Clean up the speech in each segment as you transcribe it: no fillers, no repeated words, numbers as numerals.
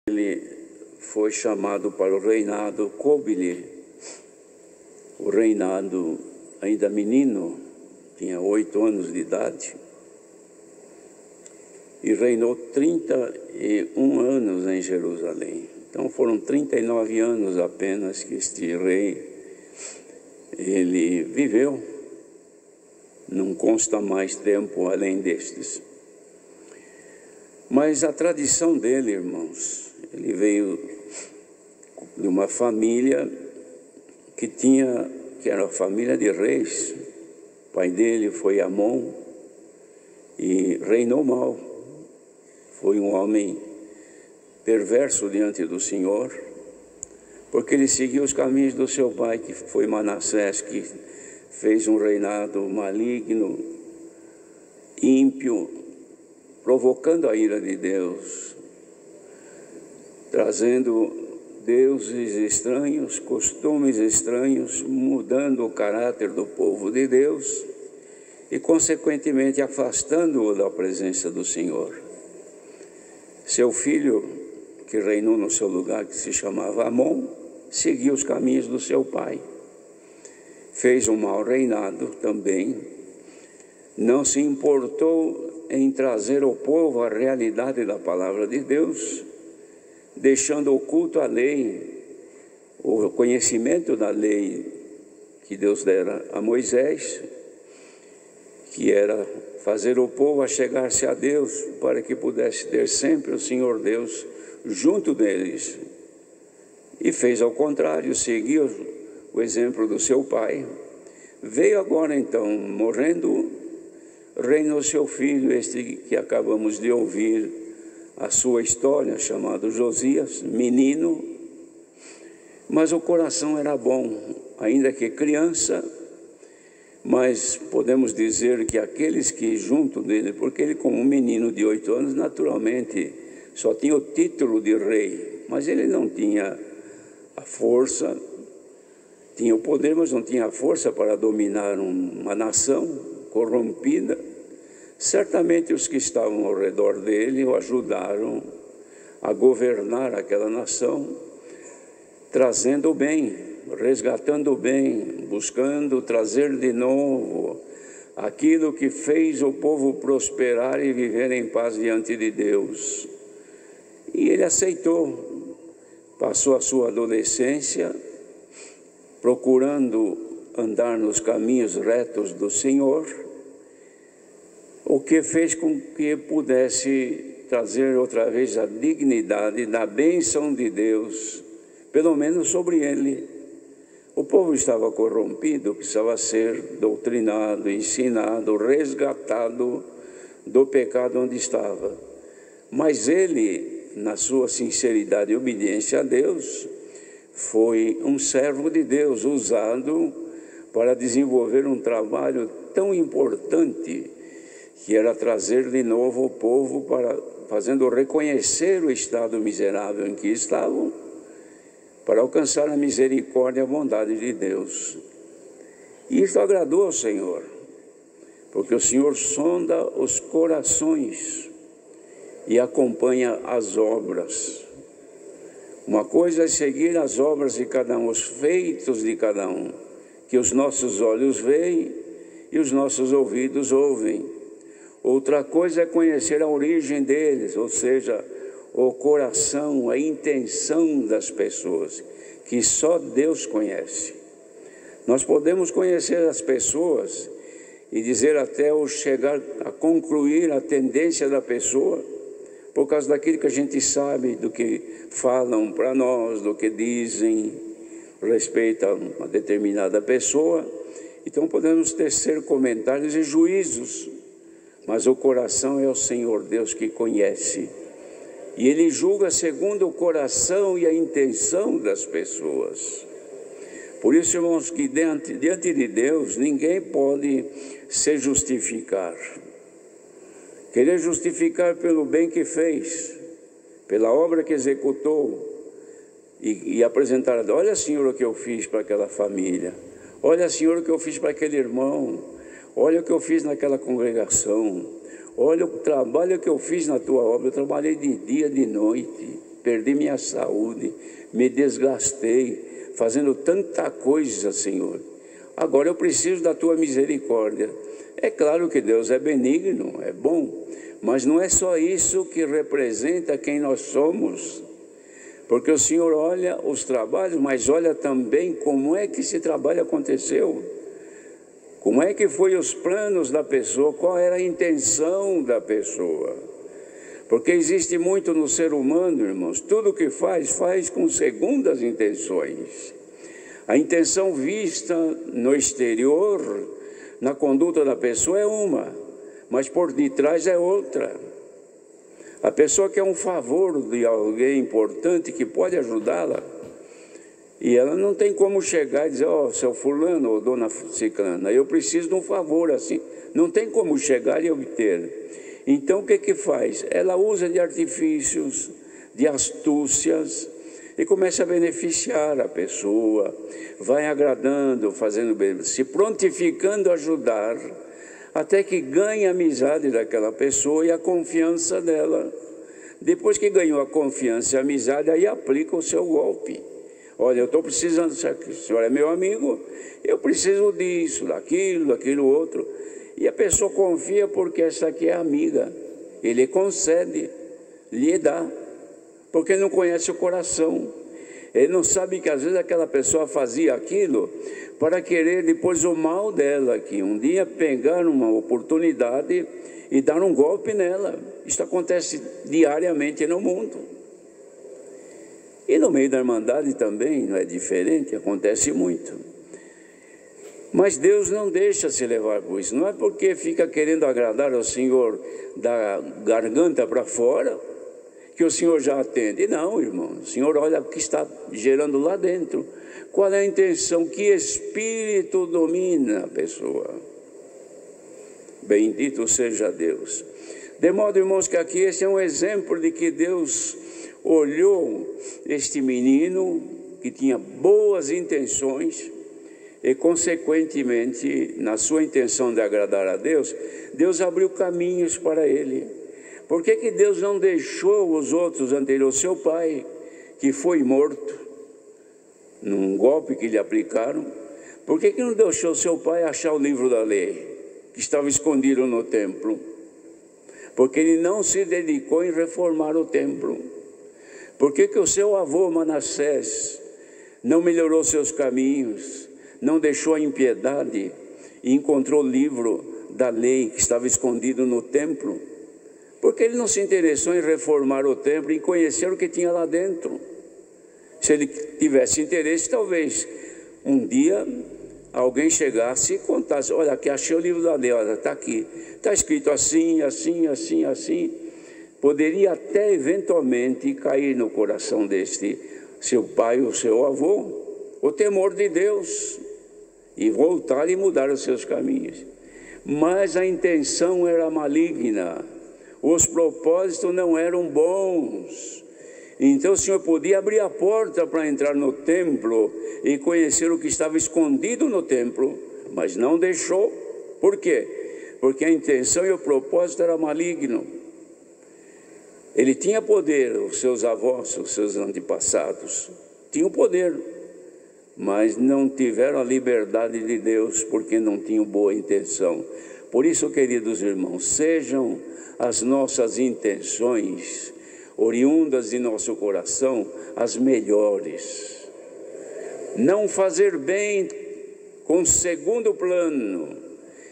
Ele foi chamado para o reinado, coube-lhe o reinado ainda menino, tinha 8 anos de idade, e reinou 31 anos em Jerusalém. Então foram 39 anos apenas que este rei, ele viveu, não consta mais tempo além destes. Mas a tradição dele, irmãos, ele veio de uma família que era a família de reis. O pai dele foi Amon e reinou mal. Foi um homem perverso diante do Senhor, porque ele seguiu os caminhos do seu pai, que foi Manassés, que fez um reinado maligno, ímpio, provocando a ira de Deus, trazendo deuses estranhos, costumes estranhos, mudando o caráter do povo de Deus e, consequentemente, afastando-o da presença do Senhor. Seu filho, que reinou no seu lugar, que se chamava Amon, seguiu os caminhos do seu pai. Fez um mau reinado também, não se importou em trazer ao povo a realidade da palavra de Deus, deixando oculto a lei, o conhecimento da lei que Deus dera a Moisés, que era fazer o povo achegar-se a Deus, para que pudesse ter sempre o Senhor Deus junto deles. E fez ao contrário, seguiu o exemplo do seu pai. Veio agora então, morrendo, reinou seu filho, este que acabamos de ouvir a sua história, chamado Josias, menino, mas o coração era bom, ainda que criança, mas podemos dizer que aqueles que junto dele, porque ele como um menino de 8 anos, naturalmente, só tinha o título de rei, mas ele não tinha a força, tinha o poder, mas não tinha a força para dominar uma nação corrompida. Certamente os que estavam ao redor dele o ajudaram a governar aquela nação, trazendo o bem, resgatando o bem, buscando trazer de novo aquilo que fez o povo prosperar e viver em paz diante de Deus. E ele aceitou, passou a sua adolescência procurando andar nos caminhos retos do Senhor, o que fez com que pudesse trazer outra vez a dignidade da bênção de Deus, pelo menos sobre ele. O povo estava corrompido, precisava ser doutrinado, ensinado, resgatado do pecado onde estava. Mas ele, na sua sinceridade e obediência a Deus, foi um servo de Deus, usado para desenvolver um trabalho tão importante, que era trazer de novo o povo, fazendo reconhecer o estado miserável em que estavam, para alcançar a misericórdia e a bondade de Deus. E isso agradou ao Senhor, porque o Senhor sonda os corações e acompanha as obras. Uma coisa é seguir as obras de cada um, os feitos de cada um, que os nossos olhos veem e os nossos ouvidos ouvem. Outra coisa é conhecer a origem deles, ou seja, o coração, a intenção das pessoas, que só Deus conhece. Nós podemos conhecer as pessoas e dizer até ou chegar a concluir a tendência da pessoa, por causa daquilo que a gente sabe, do que falam para nós, do que dizem respeito a uma determinada pessoa. Então podemos tecer comentários e juízos, mas o coração é o Senhor Deus que conhece. E Ele julga segundo o coração e a intenção das pessoas. Por isso, irmãos, que diante de Deus, ninguém pode se justificar. Querer justificar pelo bem que fez, pela obra que executou, e apresentar, olha, Senhor, o que eu fiz para aquela família. Olha, Senhor, o que eu fiz para aquele irmão. Olha o que eu fiz naquela congregação. Olha o trabalho que eu fiz na tua obra. Eu trabalhei de dia, de noite. perdi minha saúde, me desgastei, fazendo tanta coisa, Senhor. Agora eu preciso da tua misericórdia. É claro que Deus é benigno, é bom, mas não é só isso que representa quem nós somos. Porque o Senhor olha os trabalhos, mas olha também como é que esse trabalho aconteceu. Como é que foi os planos da pessoa, qual era a intenção da pessoa. Porque existe muito no ser humano, irmãos, tudo que faz com segundas intenções. A intenção vista no exterior, na conduta da pessoa é uma, mas por detrás é outra. A pessoa quer um favor de alguém importante que pode ajudá-la, e ela não tem como chegar e dizer, ó, seu fulano ou dona ciclana, eu preciso de um favor assim. Não tem como chegar e obter. Então o que faz? Ela usa de artifícios, de astúcias, e começa a beneficiar a pessoa, vai agradando, fazendo bem, se prontificando a ajudar, até que ganha a amizade daquela pessoa e a confiança dela. Depois que ganhou a confiança e a amizade, aí aplica o seu golpe. Olha, eu estou precisando disso aqui, o senhor é meu amigo, eu preciso disso, daquilo outro. E a pessoa confia porque essa aqui é amiga. Ele concede, lhe dá, porque não conhece o coração. Ele não sabe que às vezes aquela pessoa fazia aquilo para querer depois o mal dela, que um dia pegar uma oportunidade e dar um golpe nela. Isso acontece diariamente no mundo. E no meio da Irmandade também não é diferente, acontece muito. Mas Deus não deixa se levar por isso. Não é porque fica querendo agradar ao Senhor da garganta para fora que o Senhor já atende. Não, irmão, o Senhor olha o que está gerando lá dentro. Qual é a intenção? Que espírito domina a pessoa? Bendito seja Deus. De modo, irmãos, que aqui esse é um exemplo de que Deus olhou este menino que tinha boas intenções e, consequentemente, na sua intenção de agradar a Deus, Deus abriu caminhos para ele. Por que Deus não deixou os outros anteriores? Seu pai, que foi morto num golpe que lhe aplicaram, por que não deixou seu pai achar o livro da lei, que estava escondido no templo? Porque ele não se dedicou em reformar o templo. Por que o seu avô Manassés não melhorou seus caminhos, não deixou a impiedade e encontrou o livro da lei que estava escondido no templo? Porque ele não se interessou em reformar o templo e conhecer o que tinha lá dentro. Se ele tivesse interesse, talvez um dia alguém chegasse e contasse, olha, aqui achei o livro da lei, olha, está aqui, está escrito assim, assim, assim, assim. Poderia até eventualmente cair no coração deste seu pai ou seu avô o temor de Deus e voltar e mudar os seus caminhos. Mas a intenção era maligna, os propósitos não eram bons. Então o Senhor podia abrir a porta para entrar no templo e conhecer o que estava escondido no templo, mas não deixou. Por quê? Porque a intenção e o propósito era maligno. Ele tinha poder, os seus avós, os seus antepassados, tinham poder, mas não tiveram a liberdade de Deus porque não tinham boa intenção. Por isso, queridos irmãos, sejam as nossas intenções oriundas de nosso coração as melhores. Não fazer bem com segundo plano,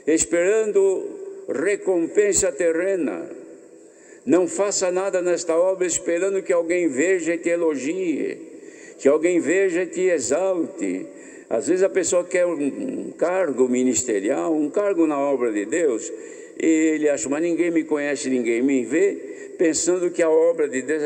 esperando recompensa terrena. Não faça nada nesta obra esperando que alguém veja e te elogie, que alguém veja e te exalte. Às vezes a pessoa quer um cargo ministerial, um cargo na obra de Deus, e ele acha, mas ninguém me conhece, ninguém me vê, pensando que a obra de Deus é